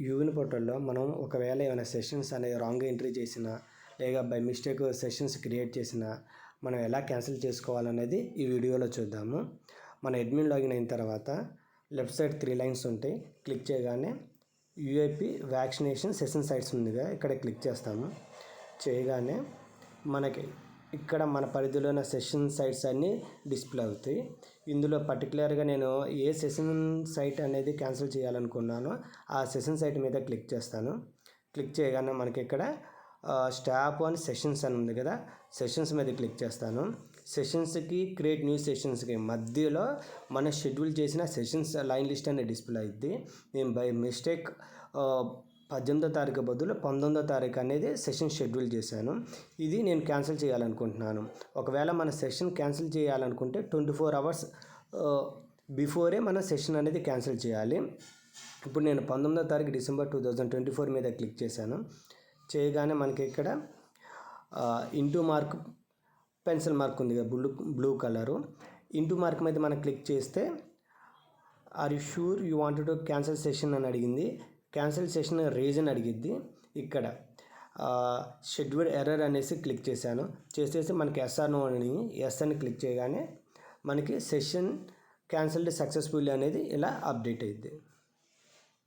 యూవిన్ పోర్టల్లో మనం ఒకవేళ ఏమైనా సెషన్స్ అనేది రాంగ్ ఎంట్రీ చేసినా లేక బై మిస్టేక్ సెషన్స్ క్రియేట్ చేసినా మనం ఎలా క్యాన్సిల్ చేసుకోవాలనేది ఈ వీడియోలో చూద్దాము. మన అడ్మిన్ లాగిన్ అయిన తర్వాత లెఫ్ట్ సైడ్ 3 లైన్స్ ఉంటాయి. క్లిక్ చేయగానే యూఐపి వ్యాక్సినేషన్ సెషన్ సైట్స్ ఉందిగా, ఇక్కడ క్లిక్ చేస్తాము. చేయగానే మనకి ఇక్కడ మన పరిధిలో ఉన్న సెషన్ సైట్స్ అన్నీ డిస్ప్లే అవుతాయి. ఇందులో పర్టికులర్గా నేను ఏ సెషన్ సైట్ అనేది క్యాన్సిల్ చేయాలనుకున్నానో ఆ సెషన్ సైట్ మీద క్లిక్ చేస్తాను. క్లిక్ చేయగానే మనకి ఇక్కడ స్టాప్ ఆన్ సెషన్స్ అని ఉంది కదా, సెషన్స్ మీద క్లిక్ చేస్తాను. సెషన్స్కి క్రియేట్ న్యూ సెషన్స్కి మధ్యలో మనం షెడ్యూల్ చేసిన సెషన్స్ లైన్ లిస్ట్ అనేది డిస్ప్లే అయింది. నేను బై మిస్టేక్ 18వ తారీఖు బదులు 19వ తారీఖు అనేది సెషన్ షెడ్యూల్ చేశాను. ఇది నేను క్యాన్సిల్ చేయాలనుకుంటున్నాను. ఒకవేళ మన సెషన్ క్యాన్సిల్ చేయాలనుకుంటే 24 అవర్స్ బిఫోరే మన సెషన్ అనేది క్యాన్సిల్ చేయాలి. ఇప్పుడు నేను 19వ తారీఖు డిసెంబర్ 2024 మీద క్లిక్ చేశాను. చేయగానే మనకి ఇక్కడ ఇంటూ మార్క్ పెన్సిల్ మార్క్ ఉంది కదా, బ్లూ కలరు ఇంటూ మార్క్ మీద మనం క్లిక్ చేస్తే are you sure you wanted to cancel session అని అడిగింది. క్యాన్సిల్ సెషన్ రీజన్ అడిగిద్ది. ఇక్కడ షెడ్యూల్ ఎర్రర్ అనేసి క్లిక్ చేశాను. చేసేసి మనకి ఎస్ఆర్ నో అని ఎస్ అని క్లిక్ చేయగానే మనకి సెషన్ క్యాన్సిల్డ్ సక్సెస్ఫుల్లీ అనేది ఇలా అప్డేట్ అయ్యిద్ది.